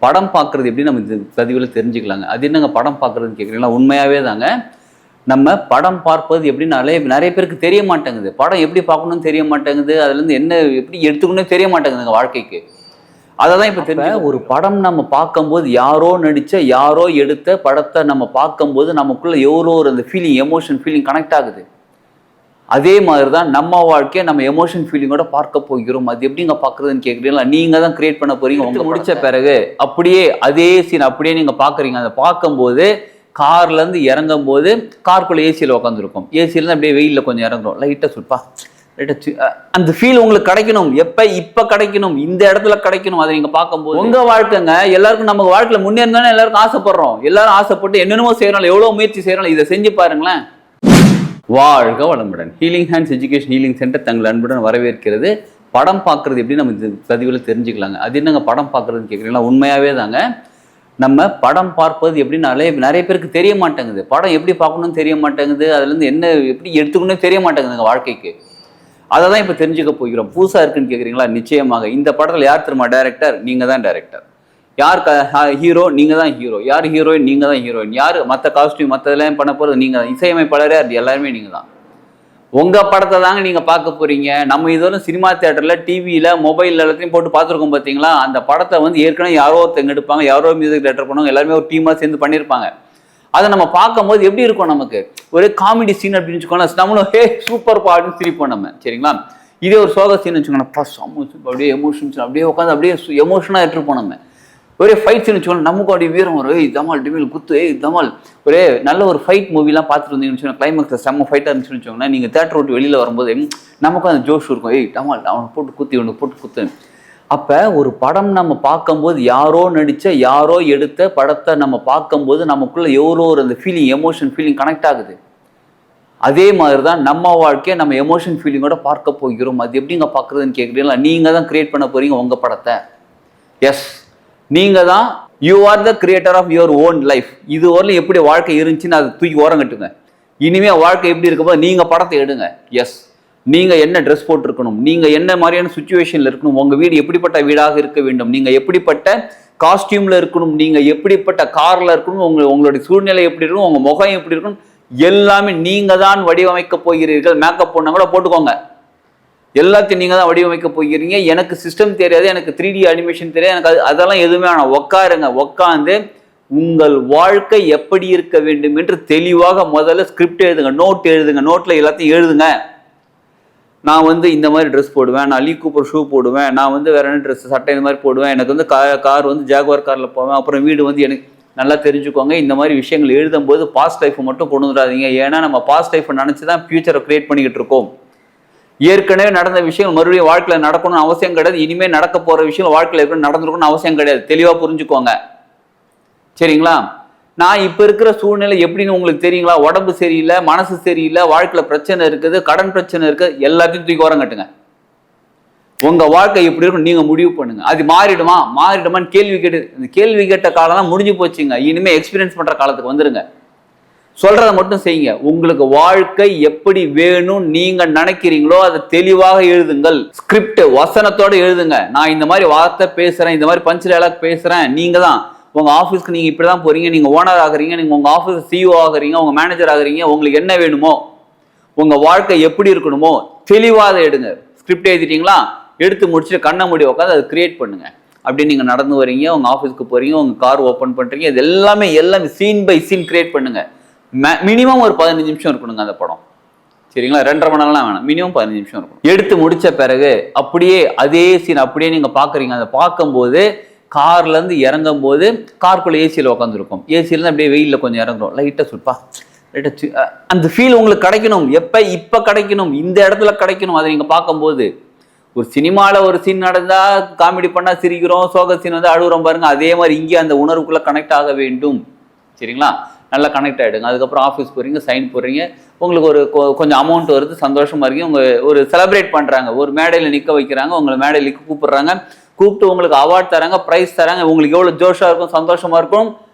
படம் பார்க்குறது எப்படி நம்ம இது பதிவில் தெரிஞ்சுக்கலாங்க. அது என்னங்க படம் பார்க்குறதுன்னு கேட்குறீங்களா? உண்மையாகவே தாங்க. நம்ம படம் பார்ப்பது எப்படின்னு நிறைய பேருக்கு தெரிய மாட்டேங்குது. படம் எப்படி பார்க்கணும்னு தெரிய மாட்டேங்குது. அதுலேருந்து என்ன எப்படி எடுத்துக்கணும்னு தெரிய மாட்டேங்குதுங்க வாழ்க்கைக்கு. அதை தான் இப்போ தெரிஞ்ச ஒரு படம் நம்ம பார்க்கும்போது யாரோ நடித்த யாரோ எடுத்த படத்தை நம்ம பார்க்கும்போது நமக்குள்ள எவ்வளோ ஒரு அந்த ஃபீலிங் ஃபீலிங் கனெக்ட் ஆகுது. அதே மாதிரி தான் நம்ம வாழ்க்கையை நம்ம எமோஷன் ஃபீலிங்கோட பார்க்க போகிறோம். அது எப்படிங்க பார்க்குறதுன்னு கேட்குறீங்களா? நீங்கள் தான் கிரியேட் பண்ண போகிறீங்க. உங்களுக்கு முடிச்ச பிறகு அப்படியே அதே சீன் அப்படியே நீங்கள் பார்க்குறீங்க. அதை பார்க்கும்போது கார்லேருந்து இறங்கும் போது காருக்குள்ளே ஏசியில் உட்காந்துருக்கும். ஏசியிலேருந்து அப்படியே வெயிலில் கொஞ்சம் இறங்குறோம். லைட்டாக சொல்ப்பா லைட்டாக அந்த ஃபீல் உங்களுக்கு கிடைக்கணும். இப்போ கிடைக்கணும், இந்த இடத்துல கிடைக்கணும். அதை நீங்கள் பார்க்கும்போது உங்கள் வாழ்க்கைங்க எல்லாருக்கும் நம்ம வாழ்க்கையில் முன்னேறினாலும் எல்லாருக்கும் ஆசைப்படுறோம். எல்லாரும் ஆசைப்பட்டு என்னென்னமோ செய்யறோம், எவ்வளோ முயற்சி செய்யறோம். இதை செஞ்சு பாருங்களேன். வாழ்க வளமுடன். Healing hands education healing centre தங்கள் அன்புடன் வரவேற்கிறது. படம் பார்க்குறது எப்படி நம்ம இது பதிவில் தெரிஞ்சுக்கலாங்க. அது என்னங்க படம் பார்க்குறதுன்னு கேட்குறீங்களா? உண்மையாகவே தாங்க. நம்ம படம் பார்ப்பது எப்படின்னு நிறைய பேருக்கு தெரிய மாட்டேங்குது. படம் எப்படி பார்க்கணும்னு தெரிய மாட்டேங்குது. அதுலேருந்து என்ன எப்படி எடுத்துக்கணும்னு தெரிய மாட்டேங்குதுங்க வாழ்க்கைக்கு. அதை தான் இப்போ தெரிஞ்சுக்க போகிறோம். புதுசாக இருக்குன்னு கேட்குறீங்களா? நிச்சயமாக. இந்த படத்தில் யார் தெரியுமா டைரக்டர்? நீங்கள் தான் டைரக்டர். யார் ஹீரோ? நீங்கள் தான் ஹீரோ. யார் ஹீரோயின்? நீங்கள் தான் ஹீரோயின். யார் மற்ற காஸ்டியூம் மற்றதெல்லாம் பண்ண போகிறது? நீங்கள் தான். இசையமைப்பாளரே அது எல்லாருமே நீங்கள் தான். உங்கள் படத்தை தாங்க நீங்கள் பார்க்க போகிறீங்க. நம்ம இதுவரை சினிமா தியேட்டரில் டிவியில் மொபைல் எல்லாத்தையும் போட்டு பார்த்துருக்கோம் பார்த்தீங்களா? அந்த படத்தை வந்து ஏற்கனவே யாரோ ஒருத்தங்க எடுப்பாங்க, யாரோ மியூசிக் டைரக்டர் பண்ணுவாங்க, எல்லாருமே ஒரு டீமாக சேர்ந்து பண்ணியிருப்பாங்க. அதை நம்ம பார்க்கும்போது எப்படி இருக்கும்? நமக்கு ஒரு காமெடி சீன் அப்படின்னு வச்சுக்கோங்களேன், நம்மளும் ஹே சூப்பர் பாடுன்னு சிரிப்போம் நம்ம. சரிங்களா? இதே ஒரு சோக சீன் வச்சுக்கோங்களேன், அப்படியே எமோஷன்ஸ் அப்படியே உட்காந்து அப்படியே எமோஷனாக எடுத்துருப்போம். நம்ம ஒரே ஃபைட் சீன் வச்சுக்கோங்க, நமக்கு அப்படியே வீரம் வரும். தமால் டிமில் குத்து, தமால். ஒரே நல்ல ஒரு ஃபைட் மூவிலாம் பார்த்துட்டு இருந்தீங்கன்னு வச்சுக்கோங்க, கிளைமேக்ஸில் செம்ம ஃபைட்டாக இருந்துச்சுன்னு வச்சுக்கோங்க, நீங்கள் தேட்டர் விட்டு வெளியில் வரும்போது நமக்கும் அந்த ஜோஷ் இருக்கும். தமால் அவனை போட்டு குத்தி ஒன்று போட்டு குத்து. அப்போ ஒரு படம் நம்ம பார்க்கும்போது யாரோ நடித்த யாரோ எடுத்த படத்தை நம்ம பார்க்கும்போது நமக்குள்ள எவ்வளோ ஒரு அந்த ஃபீலிங் ஃபீலிங் கனெக்ட் ஆகுது. அதே மாதிரி தான் நம்ம வாழ்க்கையை நம்ம எமோஷன் ஃபீலிங்கோட பார்க்க போகிறோம். அது எப்படிங்க பார்க்குறதுன்னு கேட்குறீங்களா? நீங்கள் தான் கிரியேட் பண்ண போகிறீங்க உங்கள் படத்தை. எஸ், நீங்கள் தான். You are the creator of your own life. இது வரலும் எப்படி வாழ்க்கை இருந்துச்சுன்னு அதை தூக்கி ஓரங்கட்டுங்க. இனிமேல் வாழ்க்கை எப்படி இருக்கும்போது நீங்கள் படத்தை எடுங்க. எஸ், நீங்கள் என்ன ட்ரெஸ் போட்டிருக்கணும், நீங்கள் என்ன மாதிரியான சுச்சுவேஷனில் இருக்கணும், உங்கள் வீடு எப்படிப்பட்ட வீடாக இருக்க வேண்டும், நீங்கள் எப்படிப்பட்ட காஸ்டியூமில் இருக்கணும், நீங்கள் எப்படிப்பட்ட காரில் இருக்கணும், உங்களுடைய சூழ்நிலை எப்படி இருக்கணும், உங்கள் முகம் எப்படி இருக்கணும், எல்லாமே நீங்கள் தான் வடிவமைக்க போகிறீர்கள். மேக்கப் பண்ண கூட போட்டுக்கோங்க. எல்லாத்தையும் நீங்கள் தான் வடிவமைக்க போகிறீங்க. எனக்கு சிஸ்டம் தெரியாது, எனக்கு 3D அனிமேஷன் தெரியாது, எனக்கு அதெல்லாம் எதுவுமே வேணாம். உட்காருங்க, உட்காந்து உங்கள் வாழ்க்கை எப்படி இருக்க வேண்டும் என்று தெளிவாக முதல்ல ஸ்கிரிப்ட் எழுதுங்க, நோட் எழுதுங்க. நோட்டில் எல்லாத்தையும் எழுதுங்க. நான் வந்து இந்த மாதிரி ட்ரெஸ் போடுவேன், நான் லீ கூப்பர் ஷூ போடுவேன், நான் வந்து வேற என்ன ட்ரெஸ் சட்டை இந்த மாதிரி போடுவேன், எனக்கு வந்து கார் வந்து ஜாகுவார் காரில் போவேன், அப்புறம் வீடு வந்து எனக்கு நல்லா தெரிஞ்சுக்கோங்க. இந்த மாதிரி விஷயங்கள் எழுதும்போது பாஸ்ட் லைஃப்பை மட்டும் கொண்டு வந்துடாதீங்க. ஏன்னா நம்ம பாஸ்ட் லைஃப்பை நினச்சி தான் ஃபியூச்சரை கிரியேட் பண்ணிக்கிட்டு இருக்கோம். ஏற்கனவே நடந்த விஷயங்கள் மறுபடியும் வாழ்க்கையில் நடக்கணும்னு அவசியம் கிடையாது. இனிமேல் நடக்க போகிற விஷயங்கள் வாழ்க்கையில் ஏற்கனவே நடந்துருக்கணும்னு அவசியம் கிடையாது. தெளிவாக புரிஞ்சுக்கோங்க. சரிங்களா? நான் இப்போ இருக்கிற சூழ்நிலை எப்படின்னு உங்களுக்கு தெரியுங்களா? உடம்பு சரியில்லை, மனசு சரியில்லை, வாழ்க்கையில் பிரச்சனை இருக்குது, கடன் பிரச்சனை இருக்குது, எல்லாத்தையும் தூக்கி ஓரங்கட்டுங்க. உங்கள் வாழ்க்கை எப்படி இருக்கும் நீங்கள் முடிவு பண்ணுங்க. அது மாறிடுமான்னு கேள்வி கேட்ட காலம் தான் முடிஞ்சு போச்சுங்க. இனிமேல் எக்ஸ்பீரியன்ஸ் பண்ணுற காலத்துக்கு வந்துருங்க. சொல்றதை மட்டும் செய்யுங்க. உங்களுக்கு வாழ்க்கை எப்படி வேணும் நீங்க நினைக்கிறீங்களோ அதை தெளிவாக எழுதுங்கள். ஸ்கிரிப்ட் வசனத்தோடு எழுதுங்க. நான் இந்த மாதிரி வார்த்தை பேசுறேன், இந்த மாதிரி பஞ்ச் டயலாக் பேசுறேன். நீங்க தான் உங்க ஆஃபீஸ்க்கு நீங்க இப்படிதான் போறீங்க, நீங்க ஓனர் ஆகுறீங்க, நீங்க உங்க ஆஃபீஸ் சிஇஓ ஆகுறீங்க, உங்க மேனேஜர் ஆகுறீங்க. உங்களுக்கு என்ன வேணுமோ, உங்க வாழ்க்கை எப்படி இருக்கணுமோ தெளிவாக எடுங்க. ஸ்கிரிப்ட் எழுதிட்டீங்களா? எடுத்து முடிச்சுட்டு கண்ணை மூடி உட்காந்து அதை கிரியேட் பண்ணுங்க. அப்படி நீங்க நடந்து வரீங்க, உங்க ஆஃபீஸ்க்கு போறீங்க, உங்க கார் ஓப்பன் பண்றீங்க, இது எல்லாமே சீன் பை சீன் கிரியேட் பண்ணுங்க. மினிமம் ஒரு 15 நிமிஷம் இருக்கணுங்க அந்த படம். சரிங்களா? 2.5 மணி நேரம்லாம் வேணாம், மினிமம் 15 நிமிஷம் இருக்கும். எடுத்து முடிச்ச பிறகு அப்படியே அதே சீன் அப்படியே நீங்க பாக்குறீங்க. அதை பார்க்கும்போது கார்ல இருந்து இறங்கும் போது காருக்குள்ள ஏசியில் உட்காந்துருக்கும். ஏசியிலேருந்து அப்படியே வெயிலில் கொஞ்சம் இறங்குறோம். லைட்டாக சொல்ப்பா லைட்டாக அந்த ஃபீல் உங்களுக்கு கிடைக்கணும். இப்போ கிடைக்கணும், இந்த இடத்துல கிடைக்கணும். அதை நீங்கள் பார்க்கும்போது ஒரு சினிமாவில் ஒரு சீன் நடந்தால் காமெடி பண்ணால் சிரிக்கிறோம், சோக சீன் வந்து அழுகுறோம் பாருங்க. அதே மாதிரி இங்கே அந்த உணர்வுக்குள்ளே கனெக்ட் ஆக வேண்டும். சரிங்களா? நல்லா கனெக்ட் ஆகிடுங்க. அதுக்கப்புறம் ஆஃபீஸ் போகிறீங்க, சைன் போடுறீங்க, உங்களுக்கு ஒரு கொஞ்சம் அமௌண்ட் வருது, சந்தோஷமாக இருக்கீங்க. உங்கள் ஒரு செலிப்ரேட் பண்ணுறாங்க, ஒரு மேடையில் நிற்க வைக்கிறாங்க, உங்களை மேடையில் நிற்க கூப்பிட்றாங்க, கூப்பிட்டு உங்களுக்கு அவார்ட் தராங்க, ப்ரைஸ் தராங்க. உங்களுக்கு எவ்வளோ ஜோஷாக இருக்கும், சந்தோஷமாக இருக்கும்.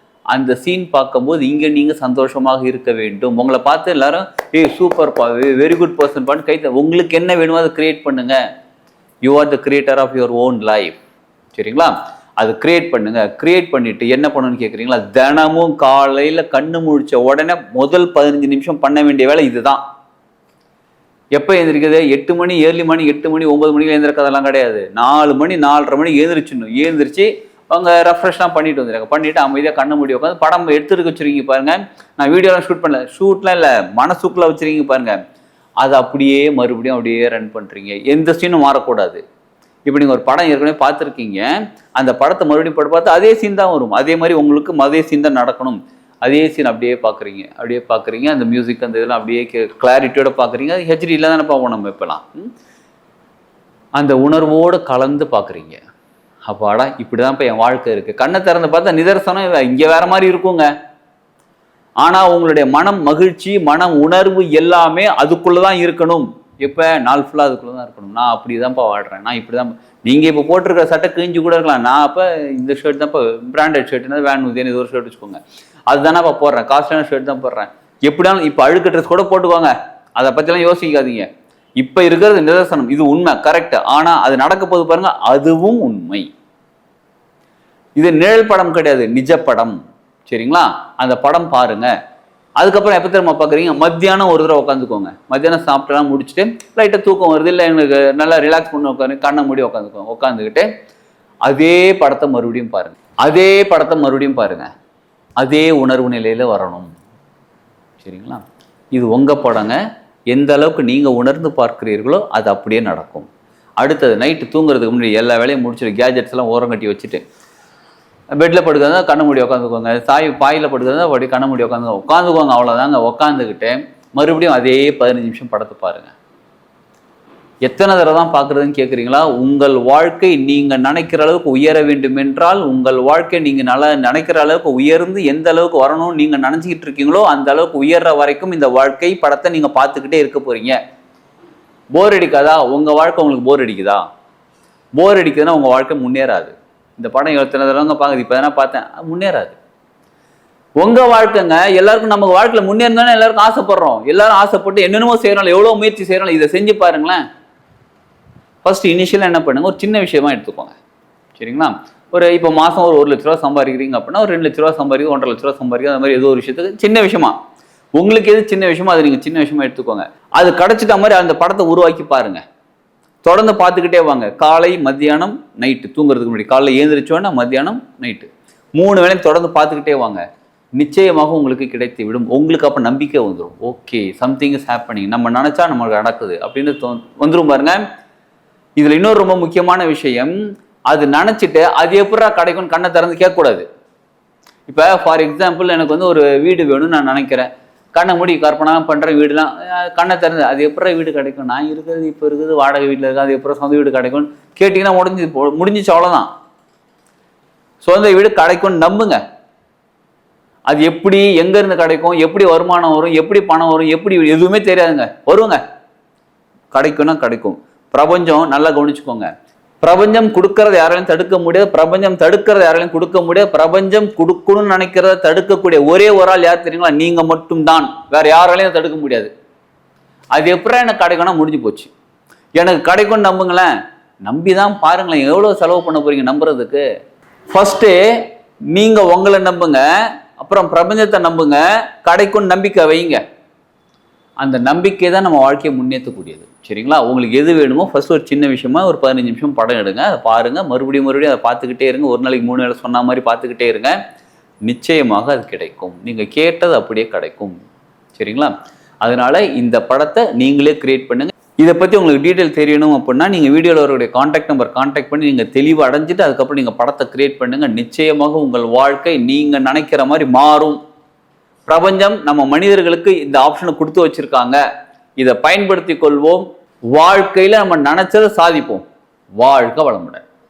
அந்த சீன் பார்க்கும்போது இங்கே நீங்கள் சந்தோஷமாக இருக்க வேண்டும். உங்களை பார்த்து எல்லாரும் சூப்பர்ப்பா, வெரி குட் பர்சன் பாட்டு கைத்த. உங்களுக்கு என்ன வேணுமோ அதை கிரியேட் பண்ணுங்க. You are the creator of your own life. சரிங்களா? அது கிரியேட் பண்ணுங்க. கிரியேட் பண்ணிட்டு என்ன பண்ணணும்னு கேட்குறீங்களா? தினமும் காலையில் கண்ணு முழிச்ச உடனே முதல் 15 நிமிஷம் பண்ண வேண்டிய வேலை இதுதான். எப்போ எழுந்திரிக்குது? 8 மணி, ஏர்லி மணி 8 மணி 9 மணிக்கு எழுந்திருக்கதெல்லாம் கிடையாது. 4 மணி 4:30 மணிக்கு எழுந்திரிச்சிடணும். எழுந்திரிச்சு அவங்க ரெஃப்ரெஷ்லாம் பண்ணிட்டு வந்துடுறாங்க. பண்ணிட்டு அமைதியாக கண்ணு மூடி உட்காந்து படம் எடுத்துட்டு வச்சுருக்கீங்க பாருங்க. நான் வீடியோலாம் ஷூட் பண்ணல, ஷூட்லாம் இல்லை, மனசுக்குள்ளே வச்சுருக்கீங்க பாருங்க. அதை அப்படியே மறுபடியும் அப்படியே ரன் பண்ணுறீங்க. எந்த சீனும் மாறக்கூடாது. இப்போ நீங்கள் ஒரு படம் ஏற்கனவே பார்த்துருக்கீங்க, அந்த படத்தை மறுபடியும் பார்த்து அதே சீன் தான் வரும். அதே மாதிரி உங்களுக்கு அதே சீன் தான் நடக்கணும். அதே சீன் அப்படியே பார்க்குறீங்க. அந்த மியூசிக் அந்த இதெல்லாம் அப்படியே கிளாரிட்டியோட பார்க்குறீங்க. அது ஹெச்டியில் தானே பார்ப்போம் நம்ம இப்போலாம். அந்த உணர்வோடு கலந்து பார்க்குறீங்க. அப்பாடா இப்படி தான் இப்போ என் வாழ்க்கை இருக்குது. கண்ணை திறந்து பார்த்தா நிதர்சனம் இங்கே வேற மாதிரி இருக்குங்க. ஆனால் உங்களுடைய மனம் மகிழ்ச்சி, மனம் உணர்வு எல்லாமே அதுக்குள்ளே தான் இருக்கணும். இப்போ நாள் ஃபுல்லாக அதுக்குள்ளே தான் இருக்கணும். நான் அப்படி தான்ப்பா வாழ்கிறேன், நான் இப்படி தான். நீங்கள் இப்போ போட்டிருக்கிற சட்டை கிழிஞ்சு கூட இருக்கலாம். நான் அப்போ இந்த ஷர்ட் தான் இப்போ பிராண்டட் ஷர்ட்னா வேன் உதயன் இது ஒரு ஷர்ட் வச்சுக்கோங்க, அதுதானேப்பா போடுறேன், காஸ்ட்லியான ஷர்ட் தான் போடுறேன். எப்படியாலும் இப்போ அழுக்கு ட்ரெஸ் கூட போட்டுக்கோங்க, அதை பற்றிலாம் யோசிக்காதீங்க. இப்போ இருக்கிறது நிதர்சனம், இது உண்மை, கரெக்ட். ஆனால் அது நடக்க போது பாருங்க, அதுவும் உண்மை. இது நிழல் படம் கிடையாது, நிஜ படம். சரிங்களா? அந்த படம் பாருங்க. அதுக்கப்புறம் எப்போ திரும்ப பார்க்குறீங்க? மத்தியானம் ஒரு தடவை உட்காந்துக்கோங்க. மத்தியானம் சாப்பிட்டெல்லாம் முடிச்சுட்டு லைட்டாக தூக்கம் வருது, இல்லை எனக்கு நல்லா ரிலாக்ஸ் பண்ணி உட்காந்து கண்ணை மூடி உட்காந்துக்கோங்க. உட்காந்துக்கிட்டு அதே படத்தை மறுபடியும் பாருங்க. அதே உணர்வு நிலையில் வரணும். சரிங்களா? இது உங்கள் படங்க. எந்த அளவுக்கு நீங்கள் உணர்ந்து பார்க்கிறீர்களோ அது அப்படியே நடக்கும். அடுத்தது நைட்டு தூங்குறதுக்கு முன்னாடி எல்லா வேலையும் முடிச்சுட்டு கேஜெட்ஸ் எல்லாம் ஓரம் கட்டி வச்சுட்டு பெட்டில் படுக்கிறதா கண்ணை மூடி உட்காந்துக்கோங்க. பாயில் படுக்கிறதா அப்படி கண்ணை மூடி உட்காந்துக்கோங்க. அவ்வளோதாங்க. உட்காந்துக்கிட்டு மறுபடியும் அதே 15 நிமிஷம் படத்தை பாருங்கள். எத்தனை தடவை தான் பார்க்குறதுன்னு கேட்குறீங்களா? உங்கள் வாழ்க்கை நீங்கள் நினைக்கிற அளவுக்கு உயர வேண்டும் என்றால், உங்கள் வாழ்க்கை நீங்கள் நினைக்கிற அளவுக்கு உயர்ந்து எந்த அளவுக்கு வரணும்னு நீங்கள் நினச்சிக்கிட்டு இருக்கீங்களோ அந்த அளவுக்கு உயர்ற வரைக்கும் இந்த வாழ்க்கை படத்தை நீங்கள் பார்த்துக்கிட்டே இருக்க போகிறீங்க. போர் அடிக்காதா? உங்கள் வாழ்க்கை உங்களுக்கு போர் அடிக்குதா? போர் அடிக்குதுன்னா உங்கள் வாழ்க்கை முன்னேறாது. இந்த படம் எத்தனை தடவைங்க பார்க்குது, இப்போ தானே பார்த்தேன், முன்னேறாது. உங்கள் வாழ்க்கைங்க. எல்லாருக்கும் நமக்கு வாழ்க்கையில் முன்னேறினாலும் எல்லாருக்கும் ஆசைப்படுறோம். எல்லாரும் ஆசைப்பட்டு என்னென்னமோ செய்யறோம், எவ்வளோ முயற்சி செய்யறோம். இதை செஞ்சு பாருங்களேன். ஃபர்ஸ்ட் இனிஷியலாக என்ன பண்ணுங்க, ஒரு சின்ன விஷயமா எடுத்துக்கோங்க. சரிங்களா? இப்போ மாதம் ஒரு 1 லட்ச ரூபா சம்பாதிக்கிறீங்க அப்படின்னா ஒரு 2 லட்ச ரூபா சம்பாதிக்கும், 1.5 லட்ச ரூபா சம்பாதிக்கும். அந்த மாதிரி ஏதோ ஒரு விஷயத்துக்கு சின்ன விஷயமா, உங்களுக்கு எது சின்ன விஷயமோ அது நீங்கள் சின்ன விஷயமா எடுத்துக்கோங்க. அது கிடைச்சிட்ட மாதிரி அந்த படத்தை உருவாக்கி பாருங்க. தொடர்ந்து பார்த்துக்கிட்டே வாங்க. காலை, மத்தியானம், நைட்டு தூங்குறதுக்கு முன்னாடி, காலையில் எழுந்திரிச்சோன்னா மத்தியானம், நைட்டு 3 வேளையும் தொடர்ந்து பார்த்துக்கிட்டே வாங்க. நிச்சயமாக உங்களுக்கு கிடைத்து விடும். உங்களுக்கு அப்போ நம்பிக்கை வந்துடும். ஓகே, சம்திங் இஸ் ஹேப்பனிங், நம்ம நினச்சா நமக்கு நடக்குது அப்படின்னு வந்துடும் பாருங்க. இதில் இன்னொரு ரொம்ப முக்கியமான விஷயம், அது நினச்சிட்டு அது எப்படா கிடைக்கும்னு கண்ணை திறந்து கேட்கக்கூடாது. இப்போ ஃபார் எக்ஸாம்பிள் எனக்கு ஒரு வீடு வேணும்னு நான் நினைக்கிறேன். கண்ணை மூடி கற்பனை பண்ணுற வீடுலாம் கண்ணை திறந்து அது எப்படா வீடு கிடைக்கும், நான் இருக்கிறது இப்போ இருக்குது வாடகை வீட்டில் இருக்குது, அது எப்போ சொந்த வீடு கிடைக்கும்னு கேட்டிங்கன்னா முடிஞ்சிச்சு, அவ்வளோதான். சொந்த வீடு கிடைக்கும்னு நம்புங்க. அது எப்படி, எங்கேருந்து கிடைக்கும், எப்படி வருமானம் வரும், எப்படி பணம் வரும், எப்படி எதுவுமே தெரியாதுங்க. வருங்க, கிடைக்கும்னா கிடைக்கும். பிரபஞ்சம் நல்லா கவனிச்சுக்கோங்க. பிரபஞ்சம் கொடுக்கறத யாராலையும் தடுக்க முடியாது, பிரபஞ்சம் தடுக்கிறத யாராலையும் கொடுக்க முடியாது. பிரபஞ்சம் கொடுக்கணும்னு நினைக்கிறத தடுக்கக்கூடிய ஒரே ஒரு ஆள் யார் தெரியுங்களா? நீங்க மட்டும்தான். வேற யாராலையும் தடுக்க முடியாது. அது எப்படா எனக்கு கிடைக்கும்னா முடிஞ்சு போச்சு. எனக்கு கிடைக்கும்னு நம்புங்களேன். நம்பிதான் பாருங்களேன், எவ்வளவு செலவு பண்ண போறீங்க நம்புறதுக்கு. ஃபர்ஸ்ட் நீங்க உங்களை நம்புங்க, அப்புறம் பிரபஞ்சத்தை நம்புங்க, கிடைக்கும்னு நம்பிக்கை வைங்க. அந்த நம்பிக்கை தான் நம்ம வாழ்க்கையை முன்னேற்றக்கூடியது. சரிங்களா? உங்களுக்கு எது வேணுமோ ஃபர்ஸ்ட் ஒரு சின்ன விஷயமா ஒரு 15 நிமிஷம் படம் எடுங்க, அதை பாருங்க, மறுபடியும் அதை பார்த்துக்கிட்டே இருங்க. ஒரு நாளைக்கு 3 வேளை சொன்ன மாதிரி பார்த்துக்கிட்டே இருங்க. நிச்சயமாக அது கிடைக்கும். நீங்க கேட்டது அப்படியே கிடைக்கும். சரிங்களா? அதனால இந்த படத்தை நீங்களே கிரியேட் பண்ணுங்க. இதை பற்றி உங்களுக்கு டீட்டெயில் தெரியணும் அப்படின்னா நீங்கள் வீடியோவில் அவருடைய கான்டாக்ட் நம்பர் கான்டாக்ட் பண்ணி நீங்கள் தெளிவாக அடைஞ்சிட்டு அதுக்கப்புறம் நீங்கள் படத்தை கிரியேட் பண்ணுங்க. நிச்சயமாக உங்கள் வாழ்க்கை நீங்கள் நினைக்கிற மாதிரி மாறும். பிரபஞ்சம் நம்ம மனிதர்களுக்கு இந்த ஆப்ஷனை கொடுத்து வச்சிருக்காங்க. இதை பயன்படுத்தி கொள்வோம். வாழ்க்கையில நம்ம நினைச்சதை சாதிப்போம். வாழ்க வளமுடன்.